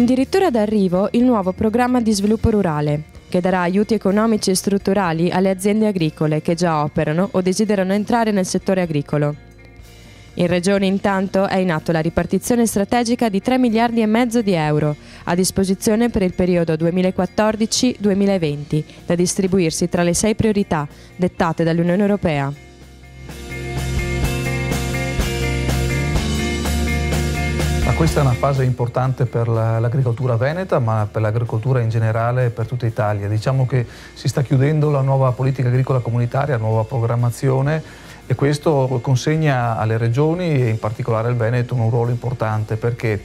Addirittura d'arrivo il nuovo programma di sviluppo rurale, che darà aiuti economici e strutturali alle aziende agricole che già operano o desiderano entrare nel settore agricolo. In Regione intanto è in atto la ripartizione strategica di 3 miliardi e mezzo di euro a disposizione per il periodo 2014-2020, da distribuirsi tra le 6 priorità dettate dall'Unione Europea. Questa è una fase importante per l'agricoltura veneta, ma per l'agricoltura in generale e per tutta Italia. Diciamo che si sta chiudendo la nuova politica agricola comunitaria, la nuova programmazione, e questo consegna alle regioni e in particolare al Veneto un ruolo importante. Perché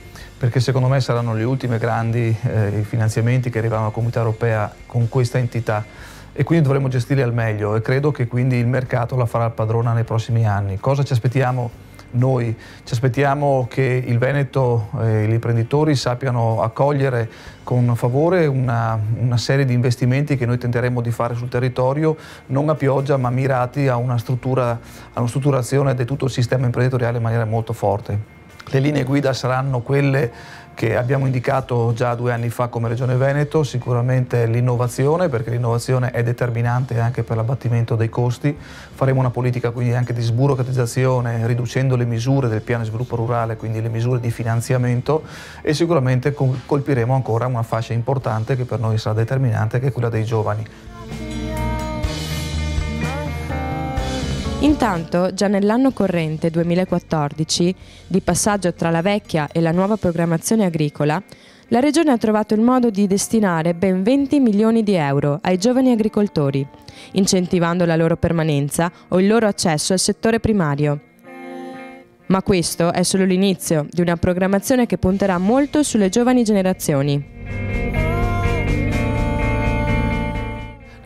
secondo me saranno gli ultimi grandi finanziamenti che arriveranno alla Comunità Europea con questa entità, e quindi dovremo gestirli al meglio, e credo che quindi il mercato la farà padrona nei prossimi anni. Cosa ci aspettiamo? Noi ci aspettiamo che il Veneto e gli imprenditori sappiano accogliere con favore una serie di investimenti che noi tenteremo di fare sul territorio, non a pioggia ma mirati a una strutturazione di tutto il sistema imprenditoriale in maniera molto forte. Le linee guida saranno quelle che abbiamo indicato già 2 anni fa come Regione Veneto, sicuramente l'innovazione, perché l'innovazione è determinante anche per l'abbattimento dei costi. Faremo una politica quindi anche di sburocratizzazione, riducendo le misure del piano di sviluppo rurale, quindi le misure di finanziamento, e sicuramente colpiremo ancora una fascia importante che per noi sarà determinante, che è quella dei giovani. Intanto, già nell'anno corrente 2014, di passaggio tra la vecchia e la nuova programmazione agricola, la Regione ha trovato il modo di destinare ben 20 milioni di euro ai giovani agricoltori, incentivando la loro permanenza o il loro accesso al settore primario. Ma questo è solo l'inizio di una programmazione che punterà molto sulle giovani generazioni.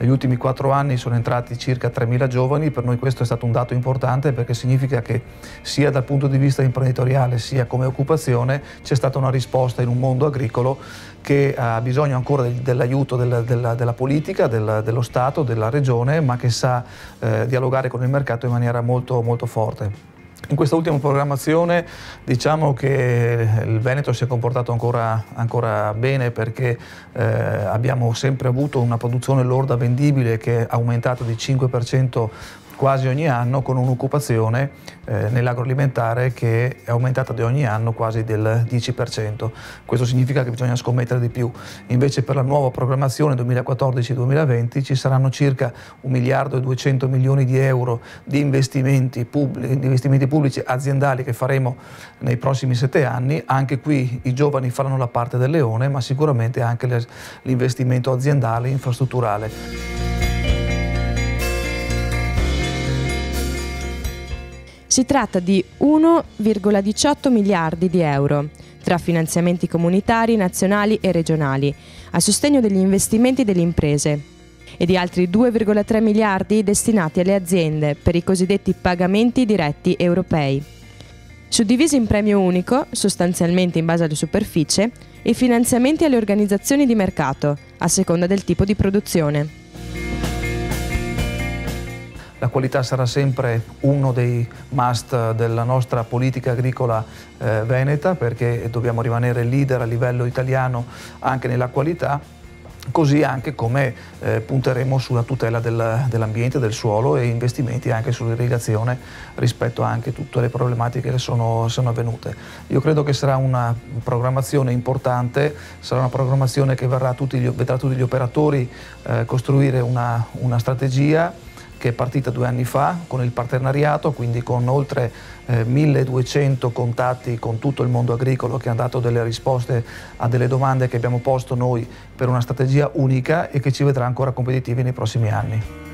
Negli ultimi 4 anni sono entrati circa 3.000 giovani, per noi questo è stato un dato importante, perché significa che sia dal punto di vista imprenditoriale sia come occupazione c'è stata una risposta in un mondo agricolo che ha bisogno ancora dell'aiuto della politica, dello Stato, della Regione, ma che sa dialogare con il mercato in maniera molto, molto forte. In questa ultima programmazione diciamo che il Veneto si è comportato ancora bene, perché abbiamo sempre avuto una produzione lorda vendibile che è aumentata di 5% quasi ogni anno, con un'occupazione nell'agroalimentare che è aumentata di ogni anno quasi del 10%. Questo significa che bisogna scommettere di più. Invece per la nuova programmazione 2014-2020 ci saranno circa 1 miliardo e 200 milioni di euro di investimenti pubblici aziendali che faremo nei prossimi 7 anni. Anche qui i giovani faranno la parte del leone, ma sicuramente anche l'investimento aziendale, infrastrutturale. Si tratta di 1,18 miliardi di euro, tra finanziamenti comunitari, nazionali e regionali, a sostegno degli investimenti delle imprese, e di altri 2,3 miliardi destinati alle aziende per i cosiddetti pagamenti diretti europei. Suddivisi in premio unico, sostanzialmente in base alla superficie, e finanziamenti alle organizzazioni di mercato, a seconda del tipo di produzione. La qualità sarà sempre uno dei must della nostra politica agricola veneta, perché dobbiamo rimanere leader a livello italiano anche nella qualità, così anche come punteremo sulla tutela dell'ambiente, del suolo, e investimenti anche sull'irrigazione rispetto anche a tutte le problematiche che sono avvenute. Io credo che sarà una programmazione importante, sarà una programmazione che vedrà tutti gli operatori costruire una strategia che è partita 2 anni fa con il partenariato, quindi con oltre 1200 contatti con tutto il mondo agricolo, che hanno dato delle risposte a delle domande che abbiamo posto noi per una strategia unica e che ci vedrà ancora competitivi nei prossimi anni.